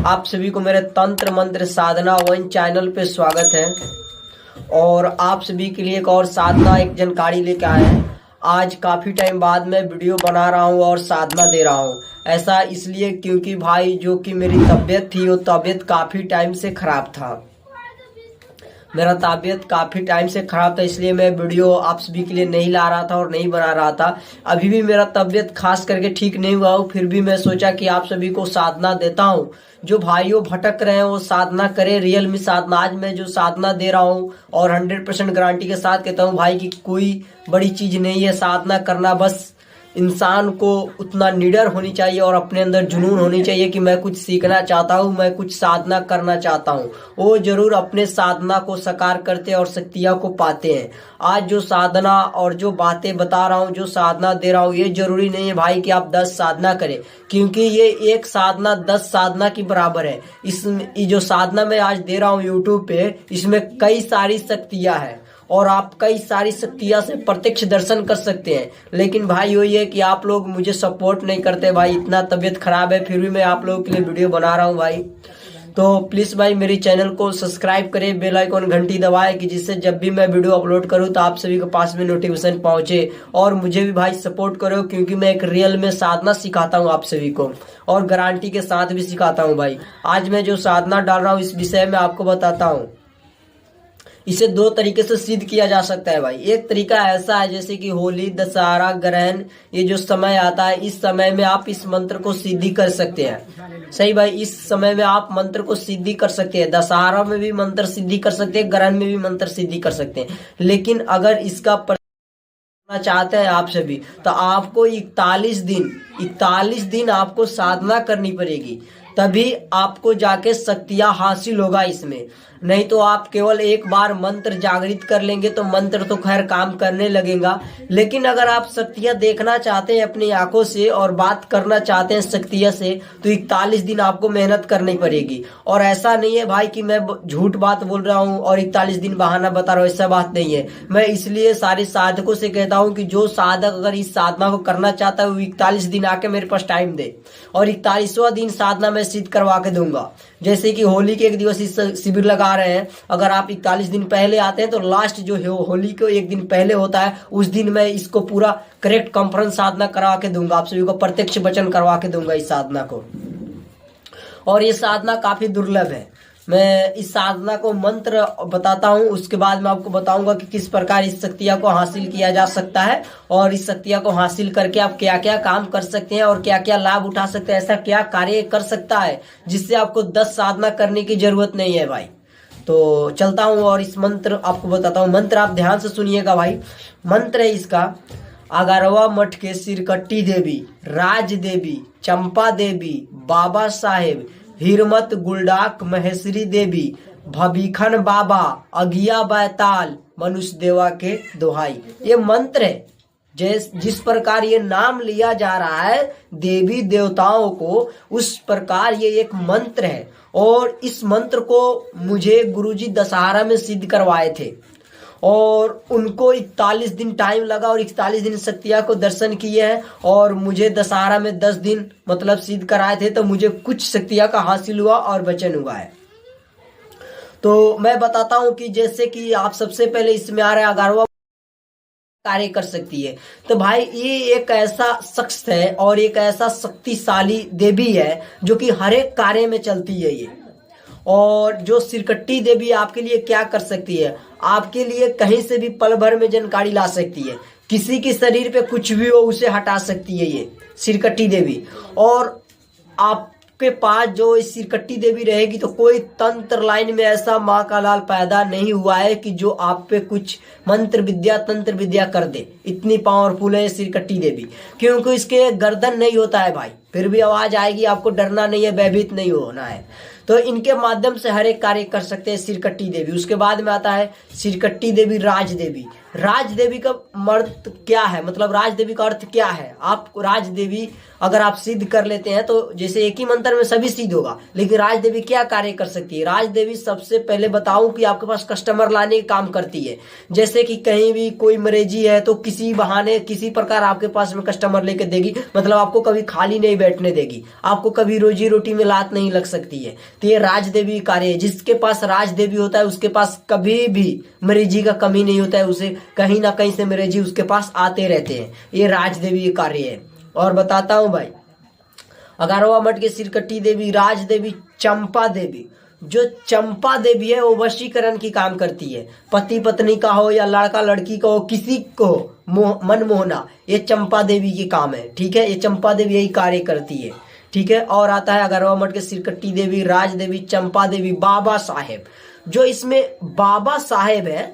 आप सभी को मेरे तंत्र मंत्र साधना वन चैनल पे स्वागत है। और आप सभी के लिए एक और साधना एक जानकारी लेके आए हैं। आज काफ़ी टाइम बाद मैं वीडियो बना रहा हूँ और साधना दे रहा हूँ। ऐसा इसलिए क्योंकि भाई जो कि मेरी तबीयत थी वो तबीयत काफ़ी टाइम से ख़राब था। मेरा तबीयत काफ़ी टाइम से ख़राब था, इसलिए मैं वीडियो आप सभी के लिए नहीं ला रहा था और नहीं बना रहा था। अभी भी मेरा तबीयत खास करके ठीक नहीं हुआ हो, फिर भी मैं सोचा कि आप सभी को साधना देता हूँ। जो भाइयों भटक रहे हैं वो साधना करें, रियल में साधना। आज मैं जो साधना दे रहा हूँ और 100% गारंटी के साथ कहता हूँ भाई कि कोई बड़ी चीज़ नहीं है साधना करना। बस इंसान को उतना निडर होनी चाहिए और अपने अंदर जुनून होनी चाहिए कि मैं कुछ सीखना चाहता हूँ, मैं कुछ साधना करना चाहता हूँ। वो जरूर अपने साधना को साकार करते हैं और शक्तियाँ को पाते हैं। आज जो साधना और जो बातें बता रहा हूँ, जो साधना दे रहा हूँ, ये जरूरी नहीं है भाई कि आप 10 साधना करें, क्योंकि ये एक साधना 10 साधना की बराबर है। इसमें जो साधना मैं आज दे रहा हूँ यूट्यूब पे, इसमें कई सारी शक्तियाँ हैं और आप कई सारी शक्तियाँ से प्रत्यक्ष दर्शन कर सकते हैं। लेकिन भाई वही है कि आप लोग मुझे सपोर्ट नहीं करते भाई। इतना तबीयत खराब है फिर भी मैं आप लोगों के लिए वीडियो बना रहा हूँ भाई। तो प्लीज़ भाई मेरे चैनल को सब्सक्राइब करें, बेल आइकॉन घंटी दबाएं कि जिससे जब भी मैं वीडियो अपलोड करूं तो आप सभी के पास में नोटिफिकेशन पहुंचे। और मुझे भी भाई सपोर्ट करो, क्योंकि मैं एक रियल में साधना सिखाता हूं आप सभी को और गारंटी के साथ भी सिखाता हूं भाई। आज मैं जो साधना डाल रहा हूं इस विषय में आपको बताता हूँ। इसे 2 तरीके से सिद्ध किया जा सकता है भाई। एक तरीका ऐसा है जैसे कि होली, दशहरा, ग्रहण, ये जो समय आता है इस समय में आप इस मंत्र को सिद्धि कर सकते हैं। सही भाई, इस समय में आप मंत्र को सिद्धि कर सकते हैं। दशहरा में भी मंत्र सिद्धि कर सकते हैं, ग्रहण में भी मंत्र सिद्धि कर सकते हैं। लेकिन अगर इसका करना चाहते हैं आप सभी तो आपको 41 दिन आपको साधना करनी पड़ेगी, तभी आपको जाके शक्तियां हासिल होगा इसमें। नहीं तो आप केवल एक बार मंत्र जागृत कर लेंगे तो मंत्र तो खैर काम करने लगेगा, लेकिन अगर आप शक्तियां देखना चाहते हैं अपनी आंखों से और बात करना चाहते हैं शक्तियां से तो 41 दिन आपको मेहनत करनी पड़ेगी। और ऐसा नहीं है भाई कि मैं झूठ बात बोल रहा हूँ और 41 दिन बहाना बता रहा हूँ, ऐसा बात नहीं है। मैं इसलिए सारे साधकों से कहता हूँ कि जो साधक अगर इस साधना को करना चाहता है वो 41 दिन आके मेरे पास टाइम दे और 41वां दिन साधना में सिद्ध करवा के दूंगा। जैसे कि होली के 1 दिवसीय शिविर लगा रहे हैं, अगर आप 41 दिन पहले आते हैं तो लास्ट जो है होली को 1 दिन पहले होता है, उस दिन मैं इसको पूरा करेक्ट कॉन्फ्रेंस साधना करवा के दूंगा, आप सभी को प्रत्यक्ष वचन करवा के दूंगा इस साधना को। और ये साधना काफी दुर्लभ है। मैं इस साधना को मंत्र बताता हूँ, उसके बाद मैं आपको बताऊंगा कि किस प्रकार इस शक्तियाँ को हासिल किया जा सकता है और इस शक्तियाँ को हासिल करके आप क्या क्या काम कर सकते हैं और क्या क्या लाभ उठा सकते हैं, ऐसा क्या कार्य कर सकता है जिससे आपको 10 साधना करने की जरूरत नहीं है भाई। तो चलता हूँ और इस मंत्र आपको बताता हूँ। मंत्र आप ध्यान से सुनिएगा भाई। मंत्र है इसका, अगारवा मठ के सिरकट्टी देवी, राज देवी, चंपा देवी, बाबा साहेब, हिरमत गुलडाक महेश्वरी देवी, भबीखन बाबा, अगिया बैताल, मनुष्य देवा के दोहाई। ये मंत्र है। जिस प्रकार ये नाम लिया जा रहा है देवी देवताओं को, उस प्रकार ये एक मंत्र है। और इस मंत्र को मुझे गुरुजी दशहरा में सिद्ध करवाए थे और उनको 41 दिन टाइम लगा और 41 दिन शक्तियाँ को दर्शन किए हैं और मुझे दशहरा में 10 दिन मतलब सिद्ध कराए थे, तो मुझे कुछ शक्तियाँ का हासिल हुआ और वचन हुआ है। तो मैं बताता हूँ कि जैसे कि आप सबसे पहले इसमें आ रहे हैं अगारवा कार्य कर सकती है। तो भाई ये एक ऐसा शख्स है और एक ऐसा शक्तिशाली देवी है जो कि हर एक कार्य में चलती है ये। और जो सिरकट्टी देवी आपके लिए क्या कर सकती है, आपके लिए कहीं से भी पल भर में जानकारी ला सकती है। किसी के शरीर पे कुछ भी हो उसे हटा सकती है ये सिरकट्टी देवी। और आपके पास जो इस सिरकट्टी देवी रहेगी तो कोई तंत्र लाइन में ऐसा माँ का लाल पैदा नहीं हुआ है कि जो आप पे कुछ मंत्र विद्या तंत्र विद्या कर दे। इतनी पावरफुल है सिरकट्टी देवी, क्योंकि इसके गर्दन नहीं होता है भाई, फिर भी आवाज आएगी, आपको डरना नहीं है, भयभीत नहीं होना है। तो इनके माध्यम से हर एक कार्य कर सकते हैं सिरकट्टी देवी। उसके बाद में आता है सिरकट्टी देवी राज देवी। राज देवी का मर्द क्या है, मतलब राज देवी का अर्थ क्या है। आप राज देवी अगर आप सिद्ध कर लेते हैं तो जैसे एक ही मंत्र में सभी सिद्ध होगा, लेकिन राज देवी क्या कार्य कर सकती है। राज देवी सबसे पहले बताऊं कि आपके पास कस्टमर लाने का काम करती है। जैसे कि कहीं भी कोई मरीजी है तो किसी बहाने किसी प्रकार आपके पास में कस्टमर लेके देगी, मतलब आपको कभी खाली नहीं बैठने देगी, आपको कभी रोजी रोटी में लात नहीं लग सकती है। तो ये राज देवी कार्य है। जिसके पास राज देवी होता है उसके पास कभी भी मरीजी का कमी नहीं होता है, उसे कहीं ना कहीं से मरीजी उसके पास आते रहते हैं। ये राज देवी कार्य है। और बताता हूं भाई, 11वां मठ के सिरकट्टी देवी राज देवी चंपा देवी, जो चंपा देवी है वो वशीकरण की काम करती है। पति पत्नी का हो या लड़का लड़की का हो, किसी को मन मोहना, ये चंपा देवी की काम है। ठीक है, ये चंपा देवी यही कार्य करती है। ठीक है, और आता है 11वां मठ के सिरकट्टी देवी राज देवी चंपा देवी बाबा साहेब, जो इसमें बाबा साहेब है।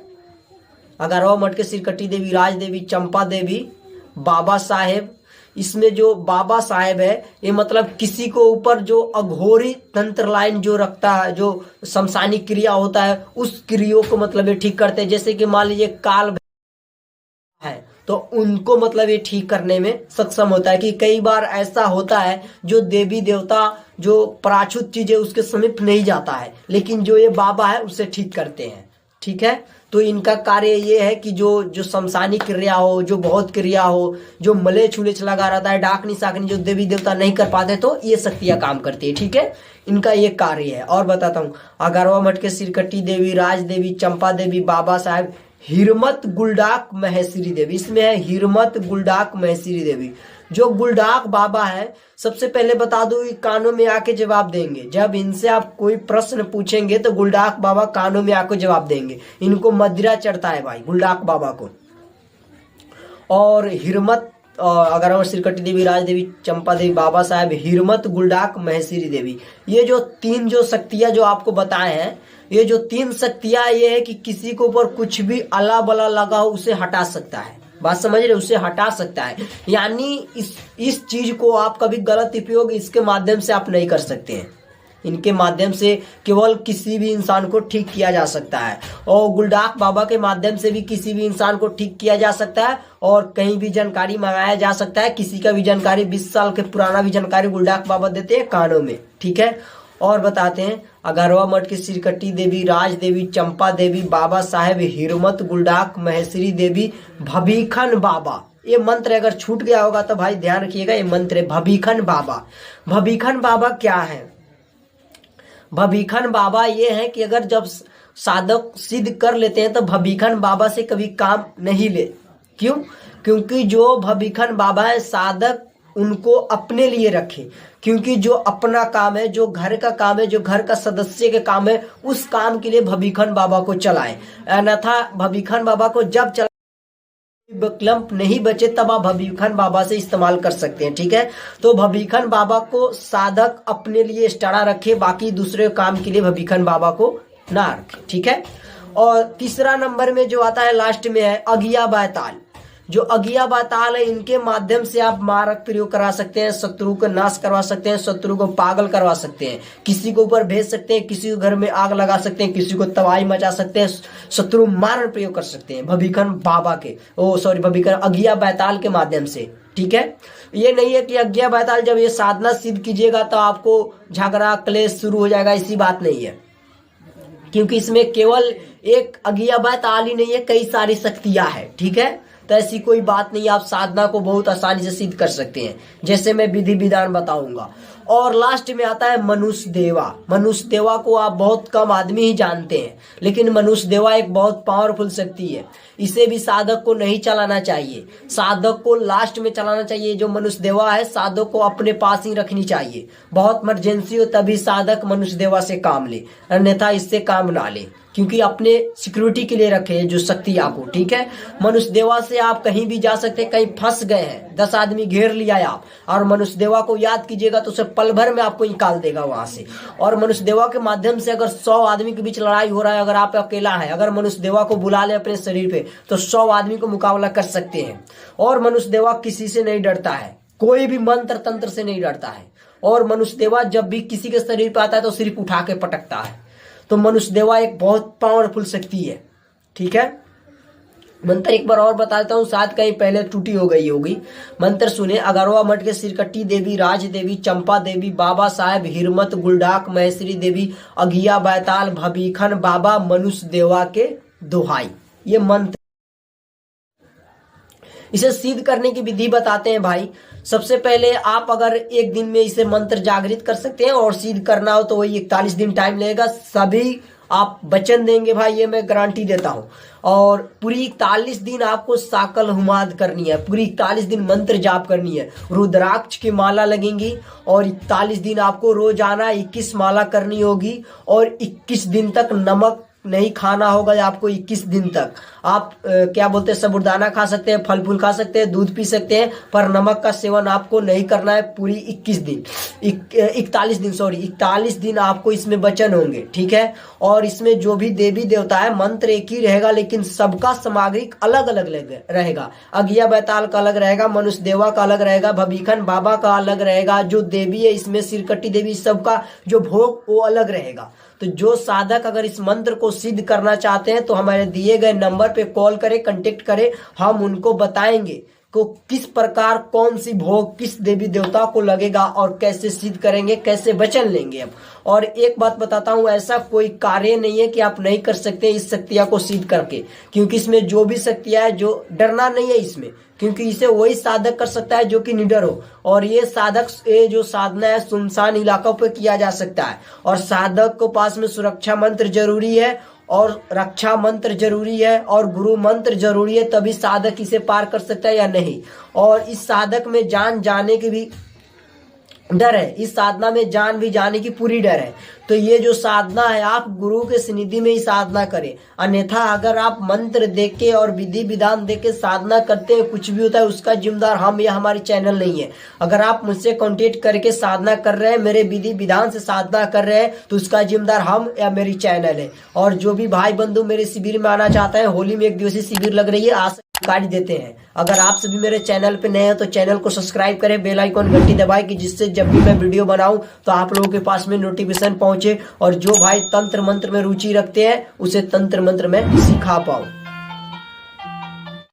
11वां मठ के सिरकट्टी देवी राज देवी चंपा देवी बाबा साहेब, इसमें जो बाबा साहेब है ये मतलब किसी को ऊपर जो अघोरी तंत्र लाइन जो रखता है, जो शमशानिक क्रिया होता है, उस क्रियों को मतलब ये ठीक करते हैं। जैसे कि मान लीजिए काल है तो उनको मतलब ये ठीक करने में सक्षम होता है। कि कई बार ऐसा होता है जो देवी देवता जो प्राचुत चीजें उसके समीप नहीं जाता है, लेकिन जो ये बाबा है उसे ठीक करते हैं। ठीक है, तो इनका कार्य ये है कि जो शमशानिक क्रिया हो, जो बहुत क्रिया हो, जो मले छुलेच लगा रहता है, डाकनी साकनी जो देवी देवता नहीं कर पाते, तो ये शक्तियां काम करती है। ठीक है, इनका ये कार्य है। और बताता हूँ, 11वां मठ के सिरकट्टी देवी राज देवी चंपा देवी बाबा साहेब हिरमत गुलडाक महेश्वरी देवी, इसमें है हिरमत गुलडाक महेश्वरी देवी। जो गुलडाक बाबा है, सबसे पहले बता दूं, कानों में आके जवाब देंगे। जब इनसे आप कोई प्रश्न पूछेंगे तो गुलडाक बाबा कानों में आके जवाब देंगे। इनको मदिरा चढ़ता है भाई गुलडाक बाबा को। और हिरमत 11वां सिरकट्टी देवी राज देवी चंपा देवी बाबा साहेब हिरमत गुलडाक महेश्वरी देवी, ये जो तीन जो शक्तियां जो आपको बताए हैं, ये जो तीन शक्तियां ये है कि किसी के ऊपर कुछ भी अला बला लगा हो उसे हटा सकता है। बात समझ रहे, उसे हटा सकता है। यानी इस चीज को आप कभी गलत उपयोग इसके माध्यम से आप नहीं कर सकते हैं। इनके माध्यम से केवल किसी भी इंसान को ठीक किया जा सकता है, और गुलडाक बाबा के माध्यम से भी किसी भी इंसान को ठीक किया जा सकता है, और कहीं भी जानकारी मंगाया जा सकता है। किसी का भी जानकारी 20 साल के पुराना भी जानकारी गुलडाक बाबा देते हैं कानों में। ठीक है, और बताते हैं 11वां मठ की सिरकट्टी देवी राज देवी चंपा देवी बाबा साहेब हिरमत गुलडाक महेश्वरी देवी भभीखन बाबा। ये मंत्र अगर छूट गया होगा तो भाई ध्यान रखिएगा, ये मंत्र है भभीखन बाबा। भभीखन बाबा क्या है? भभीखन बाबा ये है कि अगर जब साधक सिद्ध कर लेते हैं तो भभीखन बाबा से कभी काम नहीं ले। क्यों? क्योंकि जो भभीखन बाबा है साधक उनको अपने लिए रखे, क्योंकि जो अपना काम है, जो घर का काम है, जो घर का सदस्य के काम है, उस काम के लिए भभीखन बाबा को चलाए। अन्यथा भभीखन बाबा को जब चला विकल्प नहीं बचे तब आप भभीखन बाबा से इस्तेमाल कर सकते हैं। ठीक है, तो भभीखन बाबा को साधक अपने लिए स्टारा रखे, बाकी दूसरे काम के लिए भभीखन बाबा को ना रखे। ठीक है, और तीसरा नंबर में जो आता है लास्ट में है अगिया बैताल। जो अगिया बैताल है इनके माध्यम से आप मारक प्रयोग करा सकते हैं, शत्रु को नाश करवा सकते हैं, शत्रु को पागल करवा सकते हैं, किसी को ऊपर भेज सकते हैं, किसी को घर में आग लगा सकते हैं, किसी को तबाही मचा सकते हैं, शत्रु मारण प्रयोग कर सकते हैं भभीखन बाबा के भभीखन अगिया बैताल के माध्यम से। ठीक है, ये नहीं है कि अगिया बैताल जब ये साधना सिद्ध कीजिएगा तो आपको झगड़ा क्लेश शुरू हो जाएगा, ऐसी बात नहीं है। क्योंकि इसमें केवल एक अगिया बैताल ही नहीं है, कई सारी शक्तियां हैं। ठीक है, तो ऐसी कोई बात नहीं, आप साधना को बहुत आसानी से सिद्ध कर सकते हैं, जैसे मैं विधि विधान बताऊंगा। और लास्ट में आता है मनुष्य देवा। मनुष्य देवा को आप बहुत कम आदमी ही जानते हैं, लेकिन मनुष्य देवा एक बहुत पावरफुल शक्ति है। इसे भी साधक को नहीं चलाना चाहिए, साधक को लास्ट में चलाना चाहिए। जो मनुष्य देवा है साधक को अपने पास ही रखनी चाहिए। बहुत इमरजेंसी हो तभी साधक मनुष्य देवा से काम ले, अन्यथा इससे काम ना ले, क्योंकि अपने सिक्योरिटी के लिए रखे जो शक्ति आपको। ठीक है, मनुष्य देवा से आप कहीं भी जा सकते हैं। कहीं फंस गए हैं, 10 आदमी घेर लिया है आप, और मनुष्य देवा को याद कीजिएगा तो उसे पल भर में आपको निकाल देगा वहां से। और मनुष्य देवा के माध्यम से अगर 100 आदमी के बीच लड़ाई हो रहा है, अगर आप अकेला है, अगर मनुष्य देवा को बुला ले अपने शरीर पे तो 100 आदमी को मुकाबला कर सकते हैं। और मनुष्य देवा किसी से नहीं डरता है, कोई भी मंत्र तंत्र से नहीं डरता है। और मनुष्य देवा जब भी किसी के शरीर पे आता है तो सिर्फ उठा के पटकता है। तो मनुष्य देवा एक बहुत पावरफुल शक्ति है। ठीक है, मंत्र एक बार और बता देता हूँ, शायद कहीं पहले टूटी हो गई होगी। मंत्र सुने। 11वां मठ के सिरकट्टी देवी राज देवी चंपा देवी बाबा साहेब हिरमत गुलडाक महेश्वरी देवी अगिया बैताल भभीखन बाबा मनुष्य देवा के दोहाई। ये मंत्र इसे सिद्ध करने की विधि बताते हैं भाई। सबसे पहले आप अगर एक दिन में इसे मंत्र जागृत कर सकते हैं और सिद्ध करना हो तो वही 41 दिन टाइम लगेगा। सभी आप वचन देंगे भाई, ये मैं गारंटी देता हूं। और पूरी 41 दिन आपको साकल हुमाद करनी है, पूरी 41 दिन मंत्र जाप करनी है, रुद्राक्ष की माला लगेंगी और 41 दिन आपको रोजाना 21 माला करनी होगी और 21 दिन तक नमक नहीं खाना होगा आपको। 21 दिन तक आप क्या बोलते हैं, साबूदाना खा सकते हैं, फल फूल खा सकते हैं, दूध पी सकते हैं, पर नमक का सेवन आपको नहीं करना है पूरी 21 दिन 41 दिन 41 दिन आपको इसमें वचन होंगे, ठीक है। और इसमें जो भी देवी देवता है मंत्र एक ही रहेगा, लेकिन सबका सामग्री अलग अलग रहेगा। अगिया बैताल का अलग रहेगा, मनुष्य देवा का अलग रहेगा, भविखन बाबा का अलग रहेगा, जो देवी है इसमें सिरकटी देवी, सबका जो भोग वो अलग रहेगा। तो जो साधक अगर इस मंत्र को सिद्ध करना चाहते हैं तो हमारे दिए गए नंबर पे कॉल करें, कांटेक्ट करें, हम उनको बताएंगे को किस प्रकार कौन सी भोग किस देवी देवता को लगेगा और कैसे सिद्ध करेंगे, कैसे वचन लेंगे अब। और एक बात बताता हूं, ऐसा कोई कार्य नहीं है कि आप नहीं कर सकते इस शक्तियां को सिद्ध करके, क्योंकि इसमें जो भी शक्तियां है, जो डरना नहीं है इसमें, क्योंकि इसे वही साधक कर सकता है जो कि निडर हो। और ये जो साधना है सुनसान इलाकों पे किया जा सकता है और साधक को पास में सुरक्षा मंत्र जरूरी है और रक्षा मंत्र जरूरी है और गुरु मंत्र जरूरी है, तभी साधक इसे पार कर सकता है या नहीं। और इस साधक में जान जाने की भी डर है, इस साधना में जान भी जाने की पूरी डर है। तो ये जो साधना है आप गुरु के सनिधि में ही साधना करें, अन्यथा अगर आप मंत्र देके और विधि विधान देके साधना करते हैं कुछ भी होता है, उसका जिम्मेदार हम या हमारी चैनल नहीं है। अगर आप मुझसे कांटेक्ट करके साधना कर रहे हैं, मेरे विधि विधान से साधना कर रहे हैं, तो उसका जिम्मेदार हम या मेरी चैनल है। और जो भी भाई बंधु मेरे शिविर में आना चाहता है, होली में 1 दिवसीय शिविर लग रही है, आज कार्ड देते हैं। अगर आप सभी मेरे चैनल पे नए हैं तो चैनल को सब्सक्राइब करें, बेल आइकॉन घंटी दबाएं कि जिससे जब भी मैं वीडियो बनाऊं तो आप लोगों के पास में नोटिफिकेशन पहुंचे। और जो भाई तंत्र मंत्र में रुचि रखते हैं उसे तंत्र मंत्र में सिखा पाऊं।